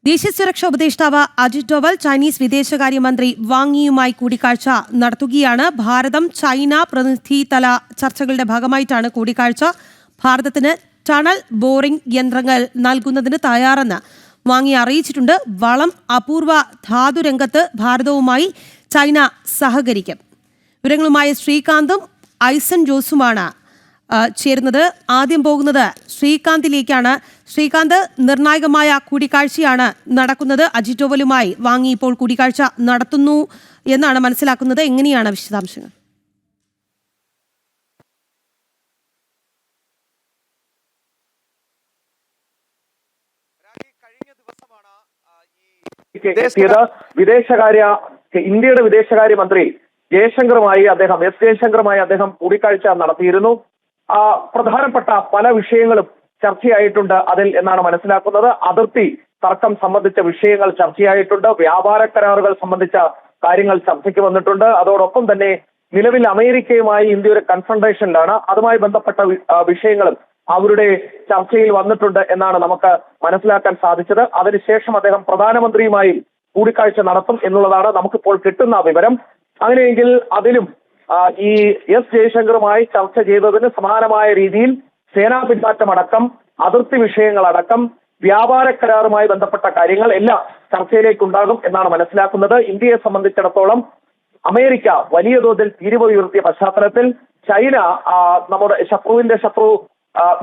ദേശീയ സുരക്ഷാ ഉപദേഷ്ടാവ് അജിത് ഡോവൽ ചൈനീസ് വിദേശകാര്യമന്ത്രി വാങ് യിയുമായി കൂടിക്കാഴ്ച നടത്തുകയാണ്. ഭാരതം ചൈന പ്രതിനിധിതല ചർച്ചകളുടെ ഭാഗമായിട്ടാണ് കൂടിക്കാഴ്ച. ഭാരതത്തിന് ടണൽ ബോറിംഗ് യന്ത്രങ്ങൾ നൽകുന്നതിന് തയ്യാറെന്ന് വാങ് യി അറിയിച്ചിട്ടുണ്ട്. വളം അപൂർവ ധാതുരംഗത്ത് ഭാരതവുമായി ചൈന സഹകരിക്കും. വിവരങ്ങളുമായി ശ്രീകാന്തും ഐസൻ ജോസുമാണ് ചേരുന്നത്. ആദ്യം പോകുന്നത് ശ്രീകാന്തിലേക്കാണ്. ശ്രീകാന്ത്, നിർണായകമായ കൂടിക്കാഴ്ചയാണ് നടക്കുന്നത്. അജിത് ഡോവലുമായി വാങ് യി ഇപ്പോൾ കൂടിക്കാഴ്ച നടത്തുന്നു എന്നാണ് മനസ്സിലാക്കുന്നത്. എങ്ങനെയാണ് വിശദാംശങ്ങൾ? ഇന്ത്യയുടെ വിദേശകാര്യമന്ത്രി ജയശങ്കറുമായി അദ്ദേഹം കൂടിക്കാഴ്ച നടത്തിയിരുന്നു. പ്രധാനപ്പെട്ട പല വിഷയങ്ങളും ചർച്ചയായിട്ടുണ്ട് അതിൽ എന്നാണ് മനസ്സിലാക്കുന്നത്. അതിർത്തി തർക്കം സംബന്ധിച്ച വിഷയങ്ങൾ ചർച്ചയായിട്ടുണ്ട്. വ്യാപാര കരാറുകൾ സംബന്ധിച്ച കാര്യങ്ങൾ ചർച്ചയ്ക്ക് വന്നിട്ടുണ്ട്. അതോടൊപ്പം തന്നെ നിലവിൽ അമേരിക്കയുമായി ഇന്ത്യ ഒരു കൺഫ്രണ്ടേഷനിലാണ്. അതുമായി ബന്ധപ്പെട്ട വിഷയങ്ങളും അവരുടെ ചർച്ചയിൽ വന്നിട്ടുണ്ട് എന്നാണ് നമുക്ക് മനസ്സിലാക്കാൻ സാധിച്ചത്. അതിനുശേഷം അദ്ദേഹം പ്രധാനമന്ത്രിയുമായും കൂടിക്കാഴ്ച നടത്തും എന്നുള്ളതാണ് നമുക്കിപ്പോൾ കിട്ടുന്ന വിവരം. അങ്ങനെയെങ്കിൽ അതിലും ഈ എസ് ജയശങ്കറുമായി ചർച്ച ചെയ്തതിന് സമാനമായ രീതിയിൽ സേനാ പിന്മാറ്റമടക്കം അതിർത്തി വിഷയങ്ങളടക്കം വ്യാപാര കരാറുമായി ബന്ധപ്പെട്ട കാര്യങ്ങൾ എല്ലാം ചർച്ചയിലേക്കുണ്ടാകും എന്നാണ് മനസ്സിലാക്കുന്നത്. ഇന്ത്യയെ സംബന്ധിച്ചിടത്തോളം അമേരിക്ക വലിയ തോതിൽ തീരുവ ഉയർത്തിയ പശ്ചാത്തലത്തിൽ ചൈന നമ്മുടെ ശത്രുവിന്റെ ശത്രു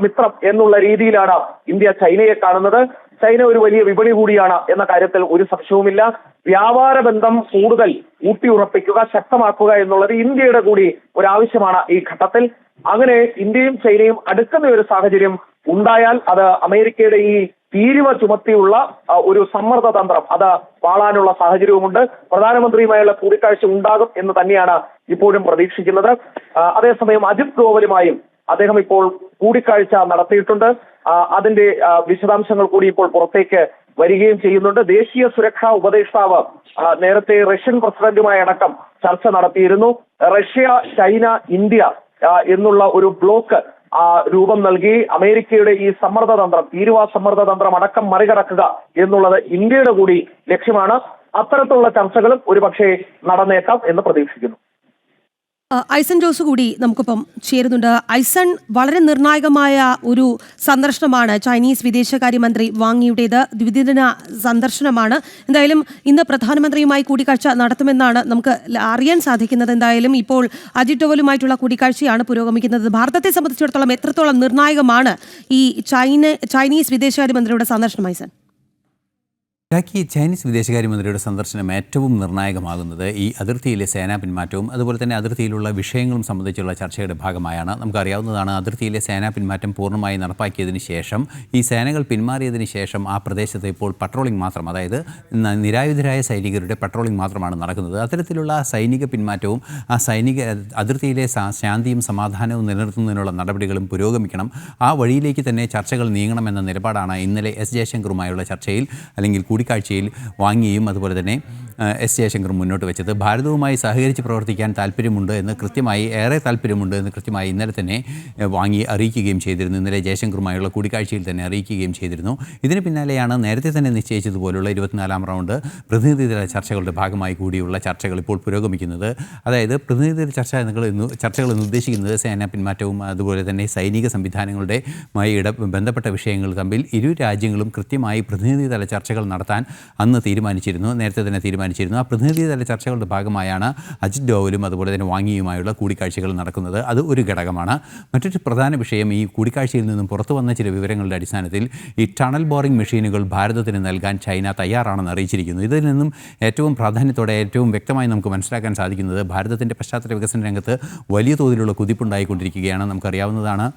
മിത്രം എന്നുള്ള രീതിയിലാണ് ഇന്ത്യ ചൈനയെ കാണുന്നത്. ചൈന ഒരു വലിയ വിപണി കൂടിയാണ് എന്ന കാര്യത്തിൽ ഒരു സംശയവുമില്ല. വ്യാപാര ബന്ധം കൂടുതൽ ഊട്ടിയുറപ്പിക്കുക, ശക്തമാക്കുക എന്നുള്ളത് ഇന്ത്യയുടെ കൂടി ഒരാവശ്യമാണ് ഈ ഘട്ടത്തിൽ. അങ്ങനെ ഇന്ത്യയും ചൈനയും അടുക്കുന്ന ഒരു സാഹചര്യം ഉണ്ടായാൽ അത് അമേരിക്കയുടെ ഈ തീരുവ ചുമത്തിയുള്ള ഒരു സമ്മർദ്ദ തന്ത്രം അത് പാളാനുള്ള സാഹചര്യവുമുണ്ട്. പ്രധാനമന്ത്രിയുമായുള്ള കൂടിക്കാഴ്ച ഉണ്ടാകും എന്ന് തന്നെയാണ് ഇപ്പോഴും പ്രതീക്ഷിക്കുന്നത്. അതേസമയം അജിത് ഡോവലുമായും അദ്ദേഹം ഇപ്പോൾ കൂടിക്കാഴ്ച നടത്തിയിട്ടുണ്ട്. അതിന്റെ വിശദാംശങ്ങൾ കൂടി ഇപ്പോൾ പുറത്തേക്ക് വരികയും ചെയ്യുന്നുണ്ട്. ദേശീയ സുരക്ഷാ ഉപദേഷ്ടാവ് നേരത്തെ റഷ്യൻ പ്രസിഡന്റുമായി അടക്കം ചർച്ച നടത്തിയിരുന്നു. റഷ്യ, ചൈന, ഇന്ത്യ എന്നുള്ള ഒരു ബ്ലോക്ക് രൂപം നൽകി അമേരിക്കയുടെ ഈ തീരുവ സമ്മർദ്ദ തന്ത്രം അടക്കം മറികടക്കുക എന്നുള്ളത് ഇന്ത്യയുടെ കൂടി ലക്ഷ്യമാണ്. അത്തരത്തിലുള്ള ചർച്ചകളും ഒരുപക്ഷെ നടന്നേക്കാം എന്ന് പ്രതീക്ഷിക്കുന്നു. ഐസൻ ജോസ് കൂടി നമുക്കിപ്പം ചേരുന്നുണ്ട്. ഐസൺ, വളരെ നിർണായകമായ ഒരു സന്ദർശനമാണ് ചൈനീസ് വിദേശകാര്യമന്ത്രി വാങ് യിയുടേത്. ദ്വിദിന സന്ദർശനമാണ്. എന്തായാലും ഇന്ന് പ്രധാനമന്ത്രിയുമായി കൂടിക്കാഴ്ച നടത്തുമെന്നാണ് നമുക്ക് അറിയാൻ സാധിക്കുന്നത്. എന്തായാലും ഇപ്പോൾ അജിത് ഡോവലുമായിട്ടുള്ള കൂടിക്കാഴ്ചയാണ് പുരോഗമിക്കുന്നത്. ഭാരതത്തെ സംബന്ധിച്ചിടത്തോളം എത്രത്തോളം നിർണായകമാണ് ഈ ചൈനീസ് വിദേശകാര്യമന്ത്രിയുടെ സന്ദർശനം ഐസൻ? ഇറാഖി ചൈനീസ് വിദേശകാര്യമന്ത്രിയുടെ സന്ദർശനം ഏറ്റവും നിർണായകമാകുന്നത് ഈ അതിർത്തിയിലെ സേനാ പിന്മാറ്റവും അതുപോലെ തന്നെ അതിർത്തിയിലുള്ള വിഷയങ്ങളും സംബന്ധിച്ചുള്ള ചർച്ചയുടെ ഭാഗമായാണ്. നമുക്കറിയാവുന്നതാണ്, അതിർത്തിയിലെ സേനാ പിന്മാറ്റം പൂർണ്ണമായി നടപ്പാക്കിയതിന് ശേഷം, ഈ സേനകൾ പിന്മാറിയതിന് ശേഷം ആ പ്രദേശത്ത് ഇപ്പോൾ പട്രോളിംഗ് മാത്രം, അതായത് നിരായുധരായ സൈനികരുടെ പട്രോളിംഗ് മാത്രമാണ് നടക്കുന്നത്. അത്തരത്തിലുള്ള സൈനിക പിന്മാറ്റവും അതിർത്തിയിലെ ശാന്തിയും സമാധാനവും നിലനിർത്തുന്നതിനുള്ള നടപടികളും പുരോഗമിക്കണം. ആ വഴിയിലേക്ക് തന്നെ ചർച്ചകൾ നീങ്ങണമെന്ന നിലപാടാണ് ഇന്നലെ എസ് ജയശങ്കറുമായുള്ള ചർച്ചയിൽ അല്ലെങ്കിൽ കൂടിക്കാഴ്ചയിൽ വാങ് യിയും അതുപോലെ തന്നെ എസ് ജയശങ്കറും മുന്നോട്ട് വെച്ചത്. ഭാരതവുമായി സഹകരിച്ച് പ്രവർത്തിക്കാൻ ഏറെ താല്പര്യമുണ്ട് എന്ന് കൃത്യമായി ഇന്നലെ തന്നെ വാങ് യി അറിയിക്കുകയും ചെയ്തിരുന്നു. ഇന്നലെ ജയശങ്കറുമായുള്ള കൂടിക്കാഴ്ചയിൽ തന്നെ അറിയിക്കുകയും ചെയ്തിരുന്നു. ഇതിന് പിന്നാലെയാണ് നേരത്തെ തന്നെ നിശ്ചയിച്ചതുപോലുള്ള 24ാം റൗണ്ട് പ്രതിനിധിതല ചർച്ചകളുടെ ഭാഗമായി കൂടിയുള്ള ചർച്ചകൾ ഇപ്പോൾ പുരോഗമിക്കുന്നത്. അതായത് പ്രതിനിധിതല ചർച്ചകൾ എന്ന് ഉദ്ദേശിക്കുന്നത് സേനാ പിന്മാറ്റവും അതുപോലെ തന്നെ സൈനിക സംവിധാനങ്ങളുടെയുമായി ബന്ധപ്പെട്ട വിഷയങ്ങൾ തമ്മിൽ ഇരു രാജ്യങ്ങളും കൃത്യമായി പ്രതിനിധിതല ചർച്ചകൾ നടത്താൻ അന്ന് നേരത്തെ തന്നെ തീരുമാനിച്ചിരുന്നു. ആ പ്രതിനിധിതല ചർച്ചകളുടെ ഭാഗമായാണ് അജിത് ഡോവലും അതുപോലെ തന്നെ വാങ് യിയുമായുള്ള കൂടിക്കാഴ്ചകൾ നടക്കുന്നത്. അത് ഒരു ഘടകമാണ്. മറ്റൊരു പ്രധാന വിഷയം, ഈ കൂടിക്കാഴ്ചയിൽ നിന്നും പുറത്തു വന്ന ചില വിവരങ്ങളുടെ അടിസ്ഥാനത്തിൽ ഈ ടണൽ ബോറിംഗ് മെഷീനുകൾ ഭാരതത്തിന് നൽകാൻ ചൈന തയ്യാറാണെന്ന് അറിയിച്ചിരിക്കുന്നു. ഇതിൽ നിന്നും ഏറ്റവും പ്രാധാന്യത്തോടെ ഏറ്റവും വ്യക്തമായി നമുക്ക് മനസ്സിലാക്കാൻ സാധിക്കുന്നത് ഭാരതത്തിൻ്റെ പശ്ചാത്തല വികസന രംഗത്ത് വലിയ തോതിലുള്ള കുതിപ്പുണ്ടായിക്കൊണ്ടിരിക്കുകയാണ്. നമുക്കറിയാവുന്നതാണ്,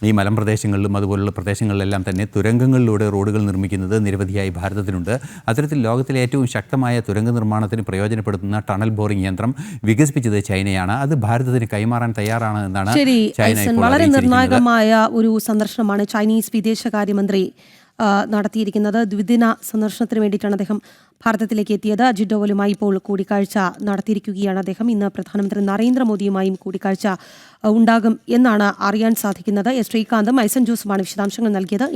ഈ മലമ്പ്രദേശങ്ങളിലും അതുപോലുള്ള പ്രദേശങ്ങളിലെല്ലാം തന്നെ തുരങ്കങ്ങളിലൂടെ റോഡുകൾ നിർമ്മിക്കുന്നത് നിരവധിയായി ഭാരതത്തിനുണ്ട്. അത്തരത്തിൽ ലോകത്തിലെ ഏറ്റവും ശക്തമായ തുരങ്ക നിർമ്മാണത്തിന് പ്രയോജനപ്പെടുത്തുന്ന ടണൽ ബോറിംഗ് യന്ത്രം വികസിപ്പിച്ചത് ചൈനയാണ്. അത് ഭാരതത്തിന് കൈമാറാൻ തയ്യാറാണ് എന്നാണ് ചൈന. വളരെ നിർണായകമായ ഒരു സന്ദർശനമാണ് ചൈനീസ് വിദേശകാര്യമന്ത്രി നടത്തിയിരിക്കുന്നത്. ദ്വിദിന സന്ദർശനത്തിന് വേണ്ടിയിട്ടാണ് അദ്ദേഹം ഭാരതത്തിലേക്ക് എത്തിയത്. അജിത് ഡോവലുമായി ഇപ്പോൾ കൂടിക്കാഴ്ച നടത്തിയിരിക്കുകയാണ് അദ്ദേഹം. ഇന്ന് പ്രധാനമന്ത്രി നരേന്ദ്രമോദിയുമായും കൂടിക്കാഴ്ച ഉണ്ടാകും എന്നാണ് അറിയാൻ സാധിക്കുന്നത്. ശ്രീകാന്തും ഐസൻ ജോസുമാണ് വിശദാംശങ്ങൾ നൽകിയത്.